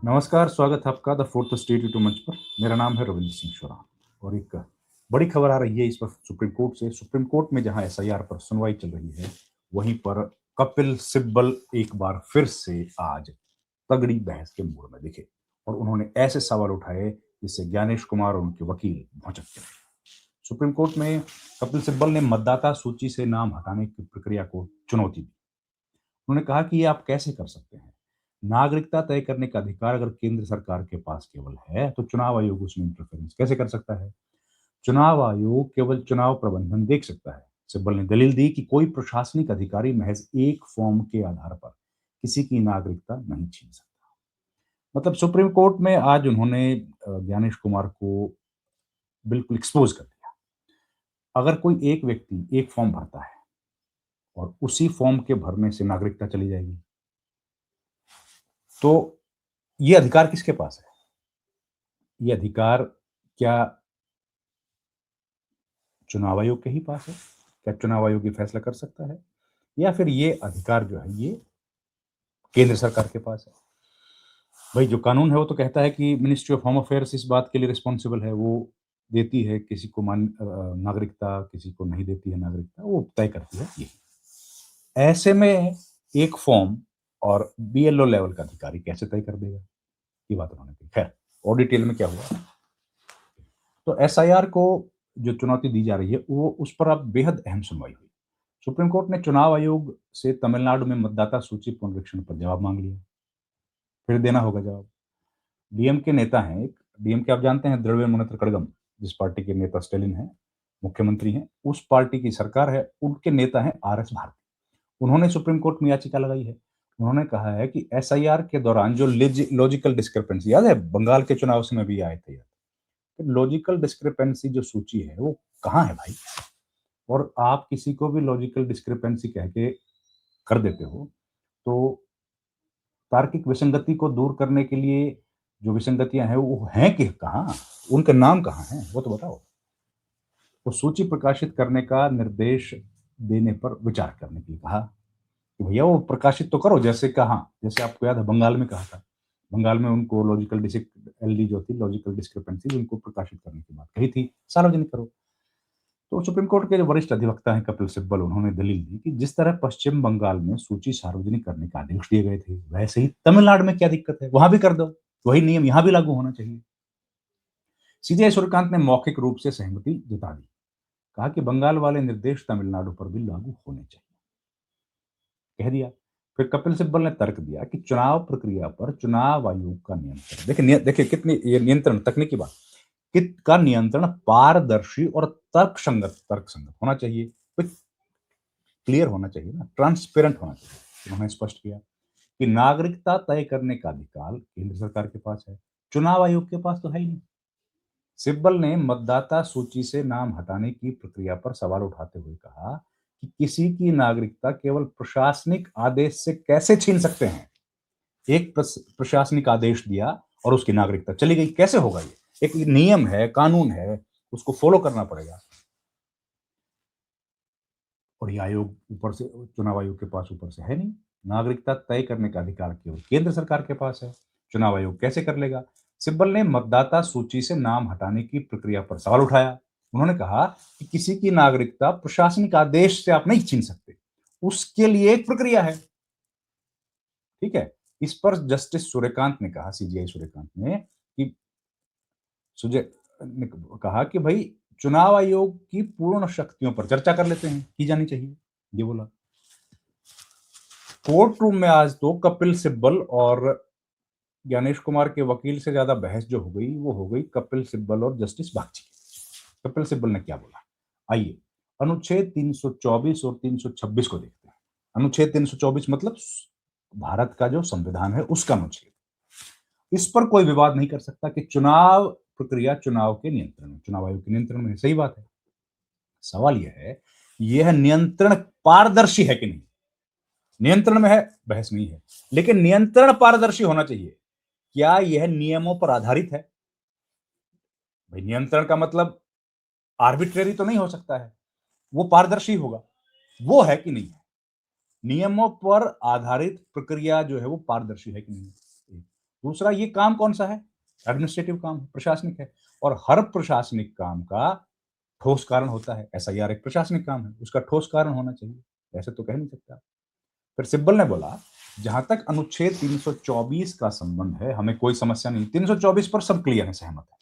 नमस्कार, स्वागत है आपका द फोर्थ स्टेट यूट्यूब मंच पर। मेरा नाम है रविंद्र सिंह शोरा और एक बड़ी खबर आ रही है इस वक्त सुप्रीम कोर्ट से। सुप्रीम कोर्ट में जहां एसआईआर पर सुनवाई चल रही है, वहीं पर कपिल सिब्बल एक बार फिर से आज तगड़ी बहस के मूड में दिखे और उन्होंने ऐसे सवाल उठाए जिससे ज्ञानेश कुमार और उनके वकील भौचक गए। सुप्रीम कोर्ट में कपिल सिब्बल ने मतदाता सूची से नाम हटाने की प्रक्रिया को चुनौती दी। उन्होंने कहा कि ये आप कैसे कर सकते हैं? नागरिकता तय करने का अधिकार अगर केंद्र सरकार के पास केवल है, तो चुनाव आयोग उसमें इंटरफेरेंस कैसे कर सकता है? चुनाव आयोग केवल चुनाव प्रबंधन देख सकता है। सिब्बल ने दलील दी कि कोई प्रशासनिक अधिकारी महज एक फॉर्म के आधार पर किसी की नागरिकता नहीं छीन सकता। मतलब सुप्रीम कोर्ट में आज उन्होंने ज्ञानेश कुमार को बिल्कुल एक्सपोज कर दिया। अगर कोई एक व्यक्ति एक फॉर्म भरता है और उसी फॉर्म के भरने से नागरिकता चली जाएगी, तो ये अधिकार किसके पास है? ये अधिकार क्या चुनाव आयोग के ही पास है? क्या चुनाव आयोग ये फैसला कर सकता है? या फिर ये अधिकार जो है ये केंद्र सरकार के पास है? भाई जो कानून है वो तो कहता है कि मिनिस्ट्री ऑफ होम अफेयर्स इस बात के लिए रिस्पॉन्सिबल है, वो देती है किसी को नागरिकता, किसी को नहीं देती है नागरिकता, वो तय करती है ये। ऐसे में एक फॉर्म और बीएलओ लेवल का अधिकारी कैसे तय कर देगा? ये बात उन्होंने कही। खैर, और डिटेल में क्या हुआ, तो एसआईआर को जो चुनौती दी जा रही है वो उस पर अब बेहद अहम सुनवाई हुई। सुप्रीम कोर्ट ने चुनाव आयोग से तमिलनाडु में मतदाता सूची पुनरीक्षण पर जवाब मांग लिया। फिर देना होगा जवाब। डीएमके नेता हैं एक, डीएमके आप जानते हैं, द्रविड़ मुनेत्र कड़गम, जिस पार्टी के नेता स्टेलिन हैं, मुख्यमंत्री हैं, उस पार्टी की सरकार है, उनके नेता हैं आरएस भारती। उन्होंने सुप्रीम कोर्ट में याचिका लगाई है। उन्होंने कहा है कि एसआईआर के दौरान जो लॉजिकल डिस्क्रिपेंसी, याद है बंगाल के चुनाव में भी आए थे, लॉजिकल डिस्क्रिपेंसी जो सूची है वो कहाँ है भाई? और आप किसी को भी लॉजिकल डिस्क्रिपेंसी कह के कर देते हो, तो तार्किक विसंगति को दूर करने के लिए जो विसंगतियां हैं वो हैं कि कहाँ, उनका नाम कहाँ है वो तो बताओ। तो सूची प्रकाशित करने का निर्देश देने पर विचार करने के लिए कहा कि भैया वो प्रकाशित तो करो, जैसे कहा, जैसे आपको याद है बंगाल में कहा था। बंगाल में उनको लॉजिकल एलडी जो थी, लॉजिकल डिस्क्रिपेंसी, उनको प्रकाशित करने की बात कही थी, सार्वजनिक करो। तो सुप्रीम कोर्ट के जो वरिष्ठ अधिवक्ता हैं कपिल सिब्बल, उन्होंने दलील दी कि जिस तरह पश्चिम बंगाल में सूची सार्वजनिक करने का आदेश दिए गए थे, वैसे ही तमिलनाडु में क्या दिक्कत है, वहां भी कर दो, वही नियम यहां भी लागू होना चाहिए। सीजेआई सूर्यकांत ने मौखिक रूप से सहमति जता दी। कहा कि बंगाल वाले निर्देश तमिलनाडु पर भी लागू होने चाहिए, कह दिया। फिर कपिल सिब्बल ने तर्क दिया कि चुनाव प्रक्रिया पर चुनाव आयोग का नियंत्रण, देखिए देखिए कितनी ये नियंत्रण, तकनीकी बात, कित का नियंत्रण पारदर्शी और तर्कसंगत होना चाहिए, क्लियर होना चाहिए ना, ट्रांसपेरेंट होना चाहिए। उन्होंने स्पष्ट किया कि नागरिकता तय करने का अधिकार केंद्र सरकार के पास है, चुनाव आयोग के पास तो है ही नहीं। सिब्बल ने मतदाता सूची से नाम हटाने की प्रक्रिया पर सवाल उठाते हुए कहा कि किसी की नागरिकता केवल प्रशासनिक आदेश से कैसे छीन सकते हैं? एक प्रशासनिक आदेश दिया और उसकी नागरिकता चली गई, कैसे होगा? ये एक नियम है, कानून है, उसको फॉलो करना पड़ेगा। और ये आयोग ऊपर से, चुनाव आयोग के पास ऊपर से है नहीं। नागरिकता तय करने का अधिकार केवल केंद्र सरकार के पास है, चुनाव आयोग कैसे कर लेगा? सिब्बल ने मतदाता सूची से नाम हटाने की प्रक्रिया पर सवाल उठाया। उन्होंने कहा कि किसी की नागरिकता प्रशासनिक आदेश से आप नहीं छीन सकते, उसके लिए एक प्रक्रिया है। ठीक है। इस पर जस्टिस सूर्यकांत ने कहा, सीजीआई सूर्यकांत ने, कि सुजय ने कहा कि भाई चुनाव आयोग की पूर्ण शक्तियों पर चर्चा कर लेते हैं, की जानी चाहिए, ये बोला। कोर्ट रूम में आज तो कपिल सिब्बल और ज्ञानेश कुमार के वकील से ज्यादा बहस जो हो गई वो हो गई कपिल सिब्बल और जस्टिस बागची की। कपिल सिब्बल ने क्या बोला, आइए अनुच्छेद 324 और 326 को देखते हैं। अनुच्छेद 324 मतलब भारत का जो संविधान है उसका अनुच्छेद। इस पर कोई विवाद नहीं कर सकता कि चुनाव प्रक्रिया चुनाव के नियंत्रण में, चुनाव आयोग के नियंत्रण में, सही बात है। सवाल यह है, यह नियंत्रण पारदर्शी है कि नहीं? नियंत्रण में है, बहस नहीं है, लेकिन नियंत्रण पारदर्शी होना चाहिए। क्या यह नियमों पर आधारित है? भाई नियंत्रण का मतलब आर्बिट्रेरी तो नहीं हो सकता है, वो पारदर्शी होगा। वो है कि नहीं है? नियमों पर आधारित प्रक्रिया जो है वो पारदर्शी है कि नहीं? दूसरा, ये काम कौन सा है? एडमिनिस्ट्रेटिव काम है, प्रशासनिक है, और हर प्रशासनिक काम का ठोस कारण होता है। एसआईआर एक प्रशासनिक काम है, उसका ठोस कारण होना चाहिए, ऐसे तो कह नहीं सकता। फिर सिब्बल ने बोला, जहां तक अनुच्छेद 324 का संबंध है, हमें कोई समस्या नहीं, 324 पर सब क्लियर है, सहमत है।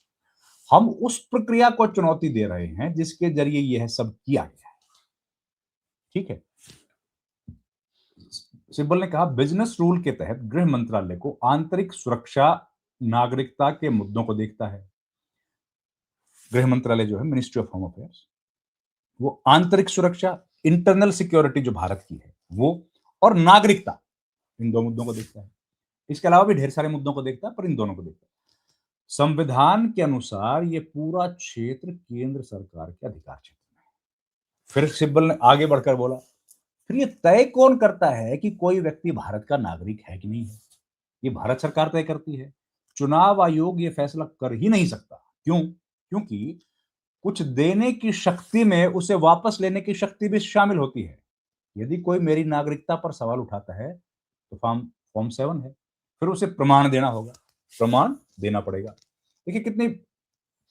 हम उस प्रक्रिया को चुनौती दे रहे हैं जिसके जरिए यह सब किया गया है। ठीक है। सिब्बल ने कहा, बिजनेस रूल के तहत गृह मंत्रालय को आंतरिक सुरक्षा, नागरिकता के मुद्दों को देखता है। गृह मंत्रालय जो है, मिनिस्ट्री ऑफ होम अफेयर्स, वो आंतरिक सुरक्षा, इंटरनल सिक्योरिटी जो भारत की है वो, और नागरिकता, इन दो मुद्दों को देखता है। इसके अलावा भी ढेर सारे मुद्दों को देखता है, पर इन दोनों को देखता है। संविधान के अनुसार ये पूरा क्षेत्र केंद्र सरकार के अधिकार क्षेत्र में है। फिर सिब्बल ने आगे बढ़कर बोला, फिर ये तय कौन करता है कि कोई व्यक्ति भारत का नागरिक है कि नहीं है? ये भारत सरकार तय करती है। चुनाव आयोग ये फैसला कर ही नहीं सकता। क्यों? क्योंकि कुछ देने की शक्ति में उसे वापस लेने की शक्ति भी शामिल होती है। यदि कोई मेरी नागरिकता पर सवाल उठाता है तो फॉर्म 7 है, फिर उसे प्रमाण देना होगा, प्रमाण देना पड़ेगा। देखिए कितनी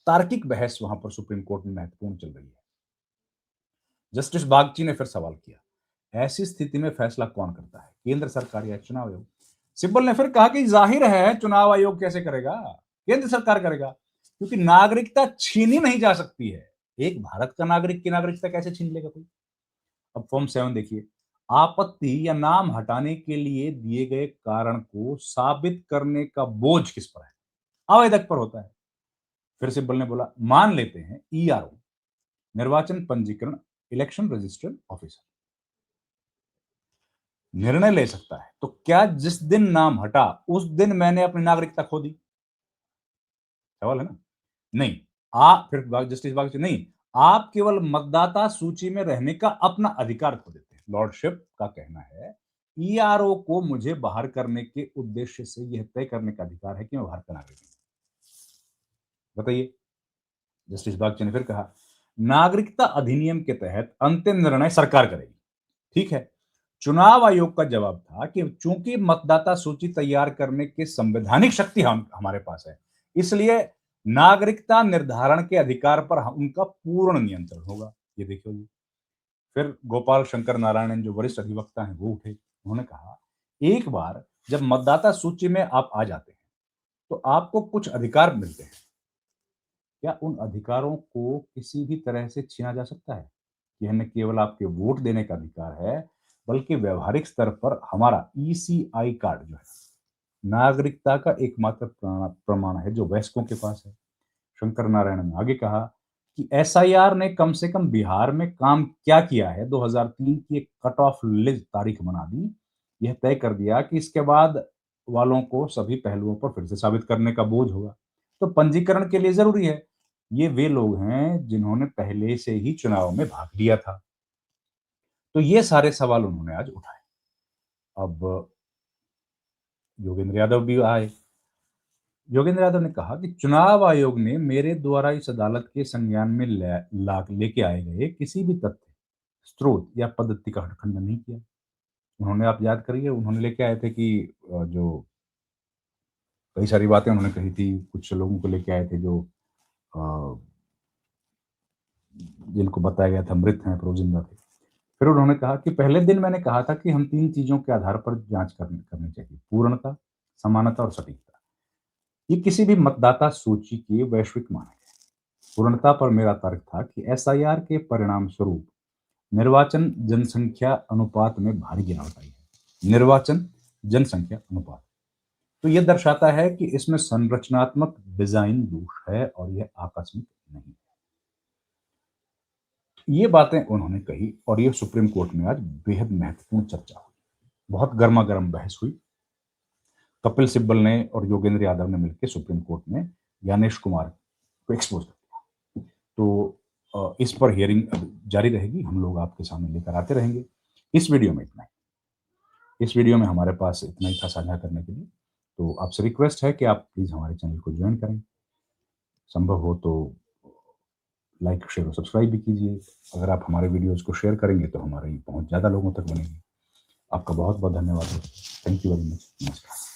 तार्किक बहस वहां पर सुप्रीम कोर्ट में महत्वपूर्ण चल रही है। जस्टिस बागची ने फिर सवाल किया, ऐसी स्थिति में फैसला कौन करता है, केंद्र सरकार या चुनाव आयोग? सिब्बल ने फिर कहा कि जाहिर है चुनाव आयोग कैसे करेगा, केंद्र सरकार करेगा, क्योंकि नागरिकता छीनी नहीं जा सकती है। एक भारत का नागरिक की नागरिकता कैसे छीन लेगा कोई? अब फॉर्म 7 देखिए, आपत्ति या नाम हटाने के लिए दिए गए कारण को साबित करने का बोझ किस पर है? आवेदक पर होता है। फिर सिब्बल ने बोला, मान लेते हैं ईआरओ, निर्वाचन पंजीकरण, इलेक्शन रजिस्टर ऑफिसर निर्णय ले सकता है, तो क्या जिस दिन नाम हटा उस दिन मैंने अपनी नागरिकता खो दी? सवाल है ना? नहीं। फिर जस्टिस बागची, नहीं, आप केवल मतदाता सूची में रहने का अपना अधिकार खो देते हैं। लॉर्डशिप का कहना है, ईआरओ को मुझे बाहर करने के उद्देश्य से यह तय करने का अधिकार है कि मैं भारत का नागरिक हूं। बताइए। जस्टिस बागची ने फिर कहा, नागरिकता अधिनियम के तहत अंतिम निर्णय सरकार करेगी। ठीक है। चुनाव आयोग का जवाब था कि चूंकि मतदाता सूची तैयार करने की संवैधानिक शक्ति हमारे पास है, इसलिए नागरिकता निर्धारण के अधिकार पर उनका पूर्ण नियंत्रण होगा। ये देखिए जी। फिर गोपाल शंकर नारायणन जो वरिष्ठ अधिवक्ता हैं वो उठे, उन्होंने कहा, एक बार जब मतदाता सूची में आप आ जाते हैं तो आपको कुछ अधिकार मिलते हैं। क्या उन अधिकारों को किसी भी तरह से छीना जा सकता है? यह न केवल आपके वोट देने का अधिकार है, बल्कि व्यवहारिक स्तर पर हमारा ईसीआई कार्ड जो है, नागरिकता का एकमात्र प्रमाण है जो वयस्कों के पास है। शंकर नारायण ने आगे कहा कि एसआईआर ने कम से कम बिहार में काम क्या किया है, 2003 की एक कट ऑफ लिस्ट तारीख बना दी। यह तय कर दिया कि इसके बाद वालों को सभी पहलुओं पर फिर से साबित करने का बोझ होगा। तो पंजीकरण के लिए जरूरी है। ये वे लोग हैं जिन्होंने पहले से ही चुनाव में भाग लिया था। तो ये सारे सवाल उन्होंने आज उठाए। अब योगेंद्र यादव भी आए। योगेंद्र यादव ने कहा कि चुनाव आयोग ने मेरे द्वारा इस अदालत के संज्ञान में लेके आए गए किसी भी तथ्य, स्रोत या पद्धति का खंडन नहीं किया। उन्होंने, आप याद करिए, उन्होंने लेके आए थे कि जो कई सारी बातें उन्होंने कही थी, कुछ लोगों को लेके आए थे जो अ, जिनको बताया गया था मृत हैं, पर वो जिंदा थे। फिर उन्होंने कहा कि पहले दिन मैंने कहा था कि हम 3 चीजों के आधार पर जांच करनी चाहिए, पूर्णता, समानता और सटीकता। ये किसी भी मतदाता सूची की वैश्विक मांग है। पूर्णता पर मेरा तर्क था कि एसआईआर के परिणाम स्वरूप निर्वाचन जनसंख्या अनुपात में भारी गिरावट आई है। निर्वाचन जनसंख्या अनुपात, तो यह दर्शाता है कि इसमें संरचनात्मक डिजाइन दोष है और यह आकस्मिक नहीं। ये बातें उन्होंने कही और ये सुप्रीम कोर्ट में आज बेहद महत्वपूर्ण चर्चा हुई। बहुत गर्मा गर्म बहस हुई। कपिल सिब्बल ने और योगेंद्र यादव ने मिलकर सुप्रीम कोर्ट में ज्ञानेश कुमार को एक्सपोज कर दिया। तो इस पर हियरिंग जारी रहेगी, हम लोग आपके सामने लेकर आते रहेंगे। इस वीडियो में इतना ही। इस वीडियो में हमारे पास इतना ही था साझा करने के लिए। तो आपसे रिक्वेस्ट है कि आप प्लीज हमारे चैनल को ज्वाइन करें, संभव हो तो लाइक शेयर और सब्सक्राइब भी कीजिए। अगर आप हमारे वीडियोज को शेयर करेंगे तो हमारी पहुंच ज़्यादा लोगों तक बनेगी। आपका बहुत बहुत धन्यवाद। Thank you very much. नमस्कार।